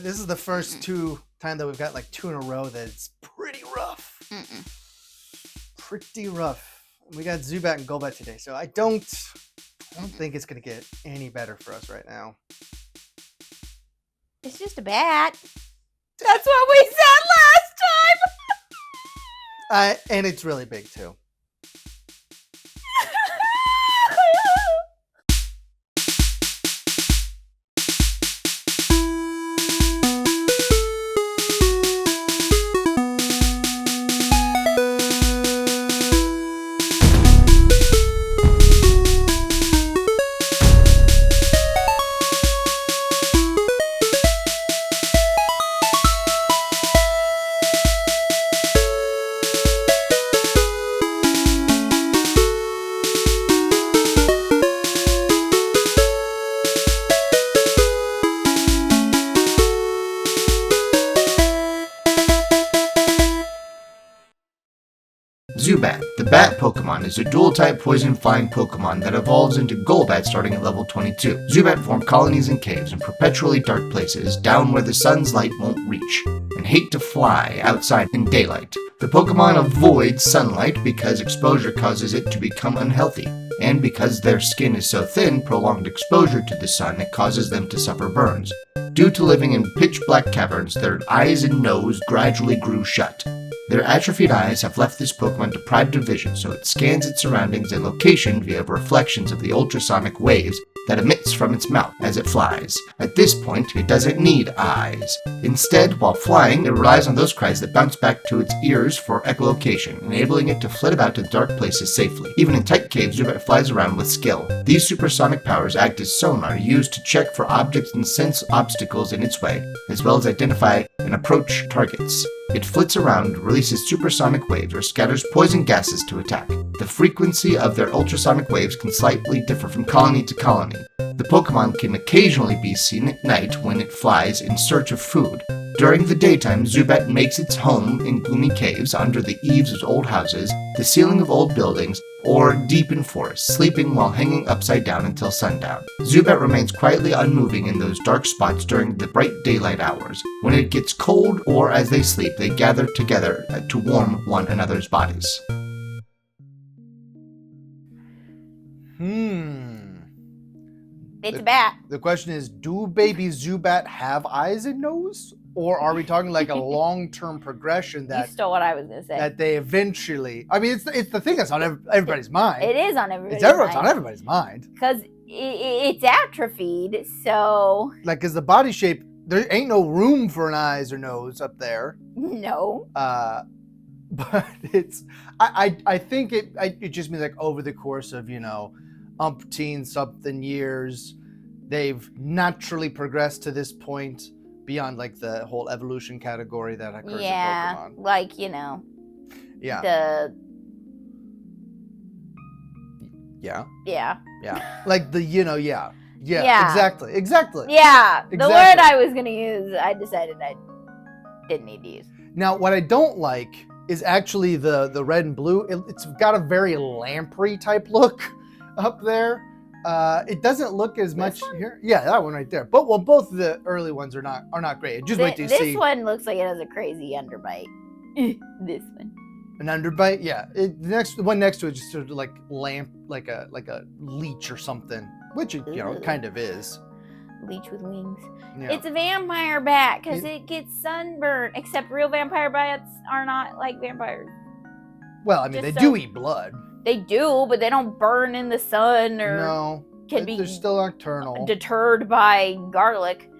This is the first time that we've got like 2 in a row that's pretty rough. Pretty rough. We got Zubat and Golbat today, so I don't think it's gonna get any better for us right now. It's just a bat. That's what we said last time. And it's really big too. Zubat, the bat Pokemon, is a dual-type poison-flying Pokemon that evolves into Golbat starting at level 22. Zubat form colonies in caves and perpetually dark places down where the sun's light won't reach, and hate to fly outside in daylight. The Pokemon avoid sunlight because exposure causes it to become unhealthy, and because their skin is so thin, prolonged exposure to the sun it causes them to suffer burns. Due to living in pitch-black caverns, their eyes and nose gradually grew shut. Their atrophied eyes have left this Pokemon deprived of vision, so it scans its surroundings and location via reflections of the ultrasonic waves that emits from its mouth as it flies. At this point, it doesn't need eyes. Instead, while flying, it relies on those cries that bounce back to its ears for echolocation, enabling it to flit about in dark places safely. Even in tight caves, Zubat flies around with skill. These supersonic powers act as sonar used to check for objects and sense obstacles in its way, as well as identify and approach targets. It flits around, releases supersonic waves, or scatters poison gases to attack. The frequency of their ultrasonic waves can slightly differ from colony to colony. The Pokemon can occasionally be seen at night when it flies in search of food. During the daytime, Zubat makes its home in gloomy caves, under the eaves of old houses, the ceiling of old buildings, or deep in forests, sleeping while hanging upside down until sundown. Zubat remains quietly unmoving in those dark spots during the bright daylight hours. When it gets cold or as they sleep, they gather together to warm one another's bodies. It's a bat. The question is, do baby Zubat have eyes and nose? Or are we talking like a long-term progression that You stole what I was going to say. that they eventually... I mean, it's the thing that's on everybody's mind. It is on everybody's It's mind. on everybody's mind. Because it's atrophied, so... Like, because the body shape, there ain't no room for an eyes or nose up there. No. But it's... I think it just means like over the course of, umpteen something years, they've naturally progressed to this point beyond like the whole evolution category that occurs in Pokemon. Like, Yeah. Yeah. Yeah. Like the, Yeah, Yeah. exactly. Yeah. The Exactly. word I was going to use, I decided I didn't need to use. Now, what I don't like is actually the red and blue. It's got a very lamprey type look up there. It doesn't look as much here. Yeah, that one right there. But both of the early ones are not great. Just wait till you see. This one looks like it has a crazy underbite. This one. An underbite. Yeah. The one next to it just sort of like like a leech or something, which it kind of is. Leech with wings. Yeah. It's a vampire bat because it gets sunburned. Except real vampire bats are not like vampires. Well, I mean, Just they do eat blood. They do, but they don't burn in the sun or No, can be they're still nocturnal. deterred by garlic.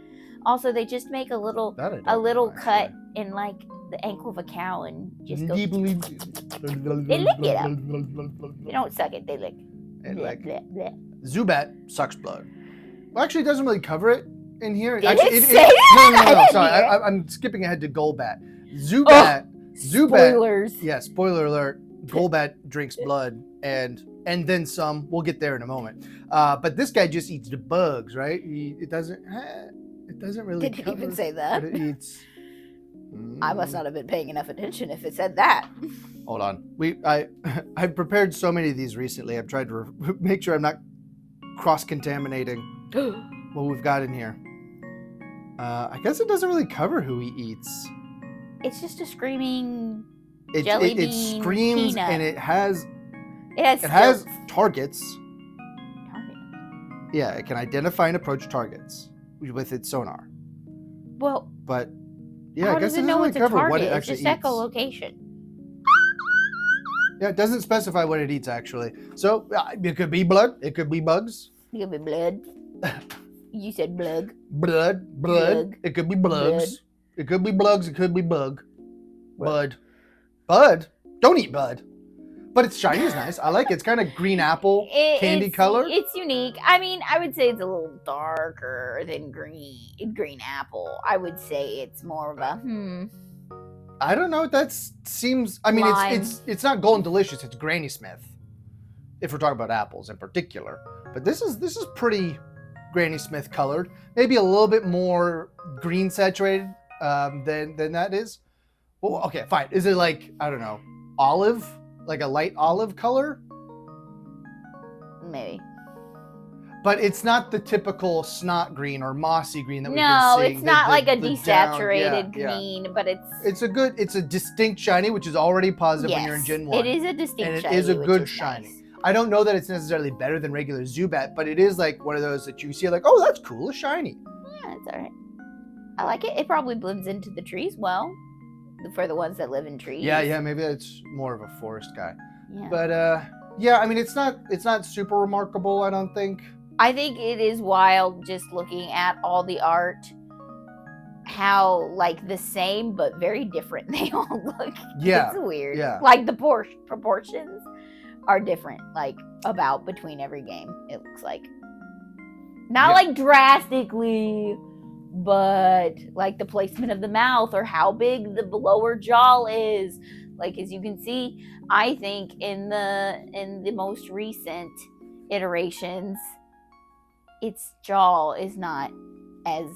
Also, they just make a little That I don't little know, cut actually. in like the ankle of a cow and just go. They lick it up. They don't suck it. They lick. Like Bleh, bleh. Zubat sucks blood. Well, actually, it doesn't really cover it in here. Did Actually, it say that? No. I didn't Sorry, hear it. I'm skipping ahead to Golbat. Zubat. Spoilers. Yeah, spoiler alert. Golbat drinks blood and then some. We'll get there in a moment. But this guy just eats the bugs, right? It doesn't really Did it cover even say that? what it eats. I must not have been paying enough attention if it said that. Hold on. I've prepared so many of these recently. I've tried to make sure I'm not cross-contaminating what we've got in here. I guess it doesn't really cover who he eats. It's just a screaming It bean screams peanut. and it has It targets. Target. Yeah, it can identify and approach targets with its sonar. Well, But yeah, how I guess does it it doesn't know really it's a cover target? what it It's actually just eats. echolocation. Yeah, it doesn't specify what it eats actually. So it could be blood. It could be bugs. It could be blood. You said blood. Blood. Blug. It could be bugs. Blood. It could be bugs. It could be bug. Bud. Don't eat bud. But it's shiny. It's nice. I like it. It's kind of green apple candy color. It's unique. I mean, I would say it's a little darker than green apple. I would say it's more of a I don't know. That seems. I mean, Lime. it's not Golden Delicious. It's Granny Smith. If we're talking about apples in particular, but this is pretty Granny Smith colored. Maybe a little bit more green saturated than that is. Well, okay, fine. Is it like, I don't know, olive, like a light olive color? maybe. But it's not the typical snot green or mossy green that we've No, been seeing. it's not like a the desaturated yeah. green, but It's a distinct shiny, which is already positive when you're in Gen 1. It is a distinct and it shiny, is a which good is shiny. nice. I don't know that it's necessarily better than regular Zubat, but it is like one of those that you see like, oh, that's cool, a shiny. Yeah, it's alright. I like it. It probably blends into the trees well for the ones that live in trees. Yeah, maybe that's more of a forest guy. Yeah. But yeah, I mean it's not super remarkable, I don't think. I think it is wild just looking at all the art, how like the same but very different they all look. Yeah. It's weird. Yeah. Like the proportions are different, like about between every game, it looks like. Not Yeah. like drastically, but like the placement of the mouth or how big the lower jaw is. Like as you can see, I think in the most recent iterations, its jaw is not as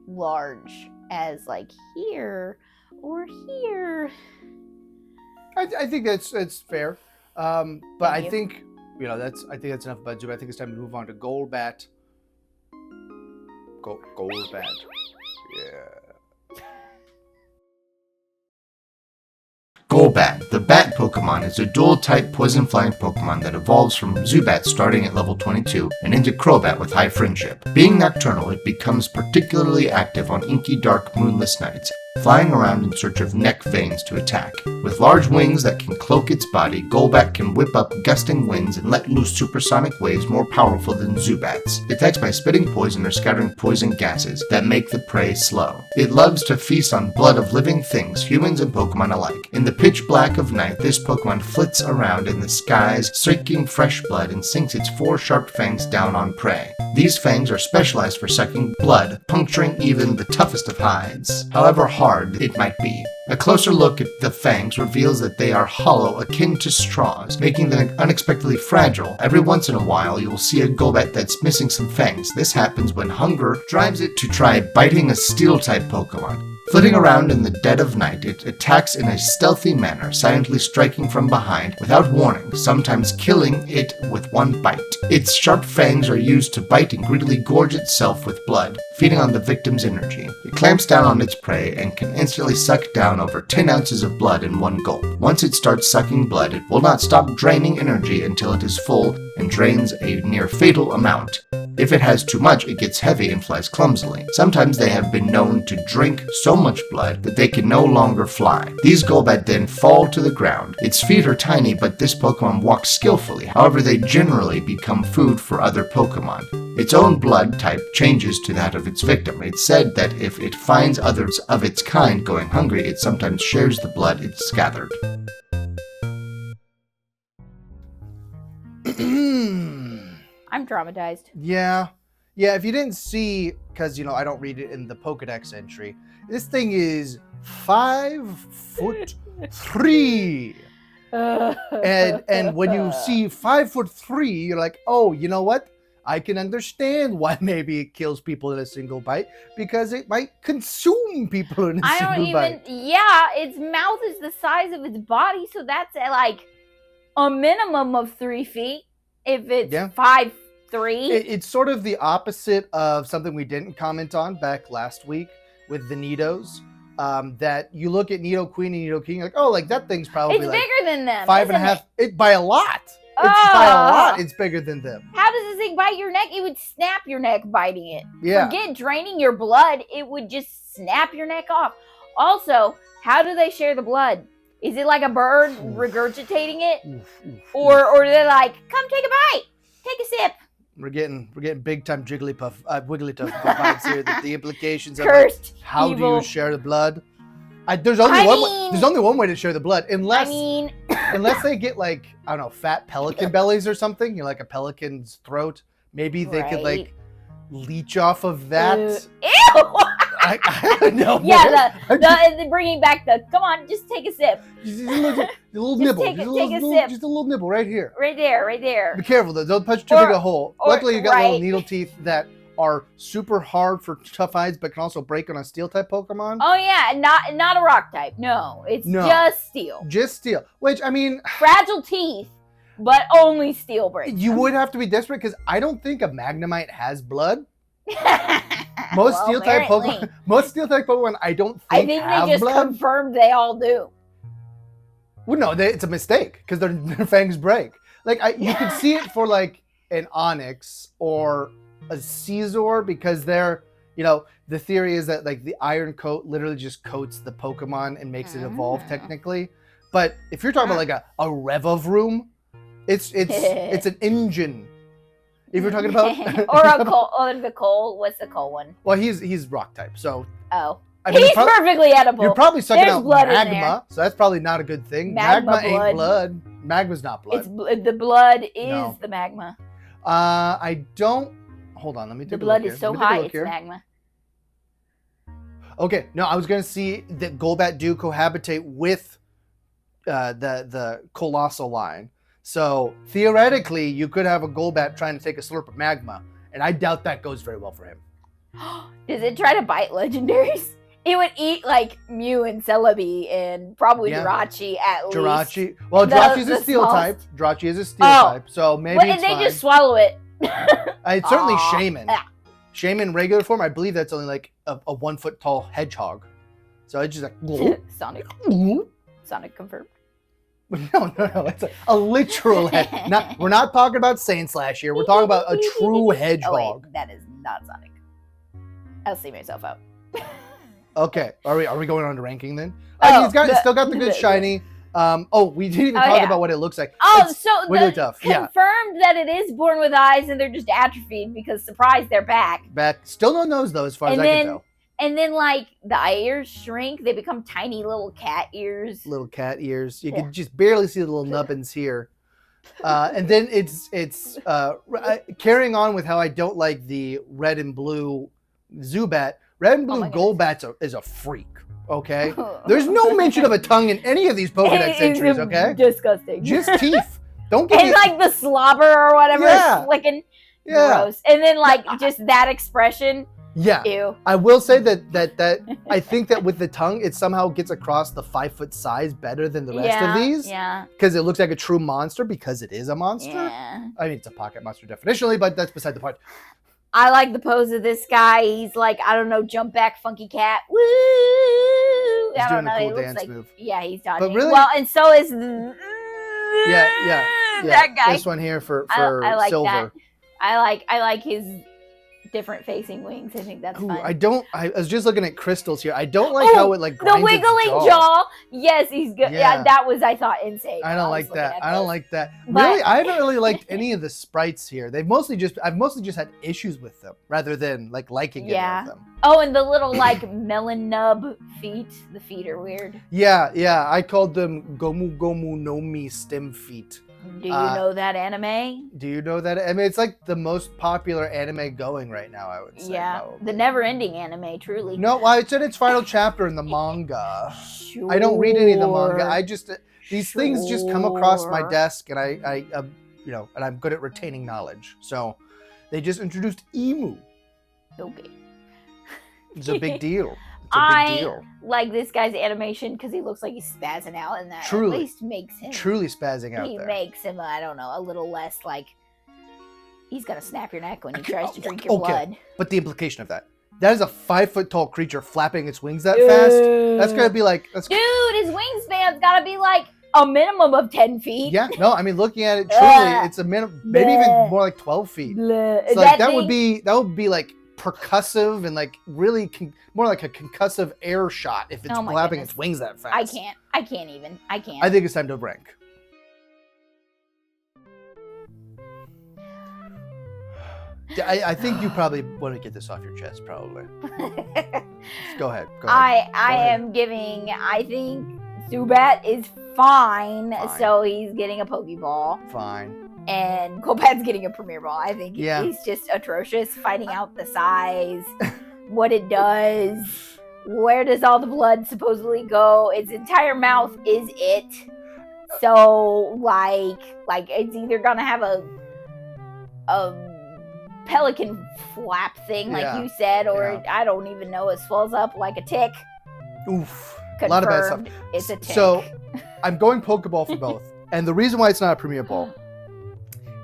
large as like here or here. I think that's fair. But Thank I you. think I think that's enough about Zubat. I think it's time to move on to Golbat. Golbat. Yeah. Golbat, the bat Pokemon, is a dual-type poison-flying Pokemon that evolves from Zubat starting at level 22 and into Crobat with high friendship. Being nocturnal, it becomes particularly active on inky dark moonless nights, flying around in search of neck veins to attack. With large wings that can cloak its body, Golbat can whip up gusting winds and let loose supersonic waves more powerful than Zubats. It attacks by spitting poison or scattering poison gases that make the prey slow. It loves to feast on blood of living things, humans and Pokemon alike. In the pitch black of night, this Pokemon flits around in the skies, seeking fresh blood, and sinks its 4 sharp fangs down on prey. These fangs are specialized for sucking blood, puncturing even the toughest of hides, however hard it might be. A closer look at the fangs reveals that they are hollow, akin to straws, making them unexpectedly fragile. Every once in a while, you will see a Golbat that's missing some fangs. This happens when hunger drives it to try biting a Steel-type Pokemon. Flitting around in the dead of night, it attacks in a stealthy manner, silently striking from behind without warning, sometimes killing it with one bite. Its sharp fangs are used to bite and greedily gorge itself with blood, feeding on the victim's energy. It clamps down on its prey and can instantly suck down over 10 ounces of blood in one gulp. Once it starts sucking blood, it will not stop draining energy until it is full and drains a near fatal amount. If it has too much, it gets heavy and flies clumsily. Sometimes they have been known to drink so much blood that they can no longer fly. These Golbat then fall to the ground. Its feet are tiny, but this Pokemon walks skillfully. However, they generally become food for other Pokemon. Its own blood type changes to that of its victim. It's said that if it finds others of its kind going hungry, it sometimes shares the blood it's gathered. I'm traumatized. Yeah. If you didn't see, because I don't read it in the Pokedex entry, this thing is 5'3". And when you see 5'3", you're like, oh, you know what? I can understand why maybe it kills people in a single bite because it might consume people in a I don't single bite. Yeah, its mouth is the size of its body, so that's at like a minimum of 3 feet. If it's 5'3". It's sort of the opposite of something we didn't comment on back last week with the Nidos. That you look at Nidoqueen and Nidoking, like, oh, like that thing's probably It's bigger than them. 5.5. It by a lot. It's by a lot. It's bigger than them. How does this thing bite your neck? It would snap your neck biting it. Yeah. Forget draining your blood. It would just snap your neck off. Also, how do they share the blood? Is it like a bird regurgitating it? Or they're like, come take a bite. Take a sip. We're getting big time Wigglytuff vibes here. The implications of Cursed, how evil. do you share the blood? There's only one way to share the blood, unless they get like, I don't know, fat pelican bellies or something. You know, like a pelican's throat. Maybe they could like leech off of that. Ew! I don't know. Yeah, the bringing back the, come on, just take a sip. Just a little nibble. Take a sip. Just a little nibble right here. Right there. Be careful though. Don't punch too big a hole. Luckily, you got little needle teeth that are super hard for tough eyes, but can also break on a steel type Pokemon. Oh yeah, not a rock type. No, it's just steel. Just steel. Which, I mean, fragile teeth, but only steel breaks. You would have to be desperate because I don't think a Magnemite has blood. Most steel type Pokemon, I don't think they have just blood. confirmed they all do. Well, no, it's a mistake because their fangs break. Like you could see it for like an Onyx or a Caesar because they're, you know, the theory is that like the iron coat literally just coats the Pokemon and makes it evolve technically. But if you're talking about like a Revavroom, it's an engine. If you're talking about the coal, what's the coal one? Well, he's rock type, so he's perfectly edible. You're probably sucking There's out blood magma, so that's probably not a good thing. Magma ain't blood. Magma's not blood. The blood is the magma. I don't. Hold on, let me take a look. The blood here. is so high, it's magma. Okay, no, I was gonna see that Golbat do cohabitate with the colossal line. So theoretically, you could have a Golbat trying to take a slurp of magma, and I doubt that goes very well for him. Does it try to bite legendaries? It would eat like Mew and Celebi and probably Jirachi at least. Jirachi. Well, Jirachi's a steel type. Jirachi is a steel type, so maybe it's they fine. just swallow it. It's certainly Shaman. Shaman regular form, I believe that's only like a 1 foot tall hedgehog. So it's just like Sonic confirmed. No. It's a literal head. We're not talking about Saiyan/Slash here. We're talking about a true hedgehog. Oh, wait, that is not Sonic. I'll see myself out. Okay, are we going on to ranking then? Oh, He's still got the good shiny. We didn't even talk about what it looks like. It's so Wigglytuff. Confirmed that it is born with eyes and they're just atrophied because surprise, they're back. Still no nose though, as far as I can tell. And then, like, the ears shrink. They become tiny little cat ears. Little cat ears. You can just barely see the little nubbins here. And then it's carrying on with how I don't like the red and blue Zubat. Red and blue Golbat is a freak, okay? There's no mention of a tongue in any of these Pokedex entries, okay? Disgusting. Just teeth. Don't give me... like the slobber or whatever is flicking. Gross. And then, like, just that expression... Yeah, ew. I will say that I think that with the tongue, it somehow gets across the 5 foot size better than the rest of these. Yeah. Because it looks like a true monster because it is a monster. Yeah. I mean, it's a pocket monster definitionally, but that's beside the point. I like the pose of this guy. He's like, I don't know, jump back, funky cat. Woo! He's doing a cool dance move. Yeah, he's dodging. But really, well, and so is that guy. This one here for I like silver. That. I like his different facing wings. I think that's fun. I was just looking at crystals here. I don't like how it like grinds the wiggling jaw. Yes, he's good. Yeah, that was, I thought, insane. I don't like that. I don't like that. Really, I haven't really liked any of the sprites here. I've mostly just had issues with them rather than like liking any of them. Oh, and the little like melon nub feet. The feet are weird. Yeah. I called them Gomu Gomu no Mi stem feet. Do you know that anime? Do you know that? I mean, it's like the most popular anime going right now, I would say. Yeah, probably. The never-ending anime, truly. No, it's in its final chapter in the manga. Sure. I don't read any of the manga. I just these things just come across my desk, and I and I'm good at retaining knowledge. So They just introduced Emu. Okay. It's a big deal. It's a big deal. Like this guy's animation because he looks like he's spazzing out, and that Truly. at least makes him Truly spazzing out there. Makes him, I don't know, a little less like he's gonna snap your neck when he tries to drink your blood. But the implication of that is a 5-foot-tall creature flapping its wings that fast. That's gonna be like, dude, his wingspan's gotta be like a minimum of 10 feet. Yeah, no, I mean, looking at it, truly, it's a minimum, maybe even more like 12 feet. So like, that would be like percussive and like really more like a concussive air shot if it's flapping its wings that fast. I can't even. I think it's time to rank. I think you probably want to get this off your chest, probably. Go ahead. I think Zubat is fine, so he's getting a Pokeball. Fine. And Golbat's getting a Premier Ball. I think he's just atrocious, finding out the size, what it does, where does all the blood supposedly go. Its entire mouth is it. So, like it's either gonna have a pelican flap thing, like you said, or I don't even know, it swells up like a tick. Oof. Confirmed, a lot of bad stuff. It's a tick. So, I'm going Pokeball for both. And the reason why it's not a Premier Ball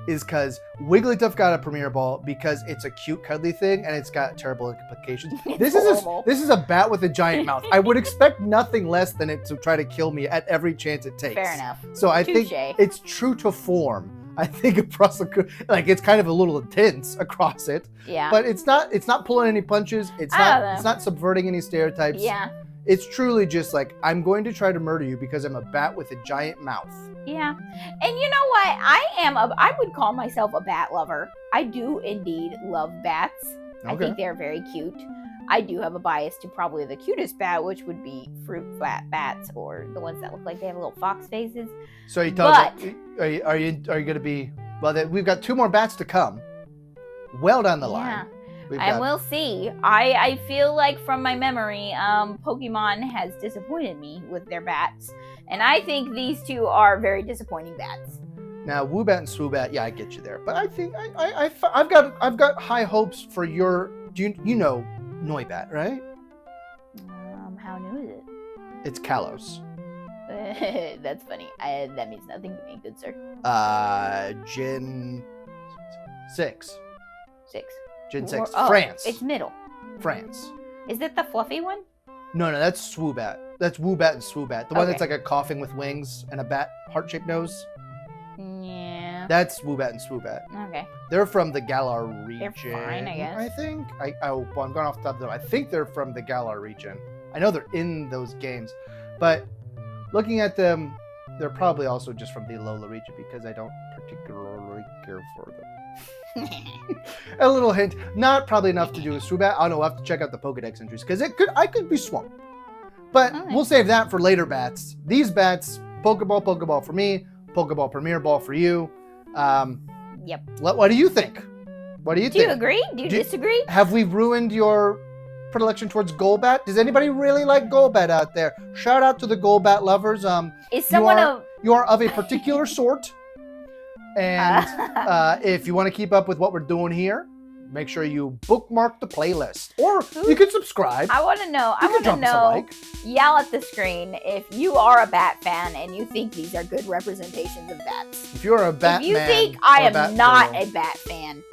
is because Wigglytuff got a Premier Ball because it's a cute, cuddly thing, and it's got terrible implications. This is a bat with a giant mouth. I would expect nothing less than it to try to kill me at every chance it takes. Fair enough. So I think it's true to form. I think it's kind of a little intense across it. Yeah. But it's not pulling any punches. It's not subverting any stereotypes. Yeah. It's truly just like, I'm going to try to murder you because I'm a bat with a giant mouth. Yeah. And you know what? I would call myself a bat lover. I do indeed love bats. Okay. I think they're very cute. I do have a bias to probably the cutest bat, which would be fruit bats, or the ones that look like they have little fox faces. So are you going to be, well, we've got 2 more bats to come. Well down the line. And we'll see. I feel like from my memory, Pokemon has disappointed me with their bats. And I think these 2 are very disappointing bats. Now, Woobat and Swoobat, yeah, I get you there. But I think I've got high hopes for your, you know Noibat, right? How new is it? It's Kalos. That's funny. That means nothing to me, good sir. Gen 6. 6. Gen 6. France. It's middle. France. Is it the fluffy one? No, that's Swoobat. That's Woobat and Swoobat. The one that's like a coughing with wings and a bat heart-shaped nose. Yeah. That's Woobat and Swoobat. Okay. They're from the Galar region. They're fine, I guess. I think. I'm going off the top of them. I think they're from the Galar region. I know they're in those games. But looking at them, they're probably also just from the Alola region because I don't particularly care for them. A little hint, not probably enough to do with Zubat. I don't know, we'll have to check out the Pokedex entries because I could be swamped. But we'll save that for later bats. These bats, Pokeball for me, Pokeball Premier Ball for you. Yep. What do you think? What do you think? Do you agree? Do you disagree? Have we ruined your predilection towards Golbat? Does anybody really like Golbat out there? Shout out to the Golbat lovers. You are of a particular sort. And if you want to keep up with what we're doing here, make sure you bookmark the playlist. Or you can subscribe. I want to know, yell at the screen if you are a bat fan and you think these are good representations of bats. If you're a bat If you man think I am not a bat fan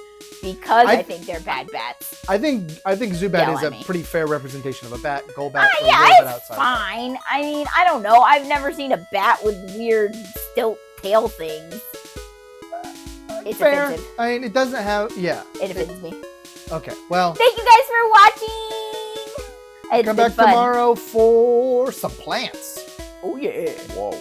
because I think they're bad bats. I think Zubat is a pretty fair representation of a bat. Golbat. It's fine. I mean, I don't know. I've never seen a bat with weird stilt tail things. It's fair. Offensive. I mean, it doesn't have. Yeah. It offends me. Okay. Well. Thank you guys for watching. Come back tomorrow for some plants. Oh yeah. Whoa.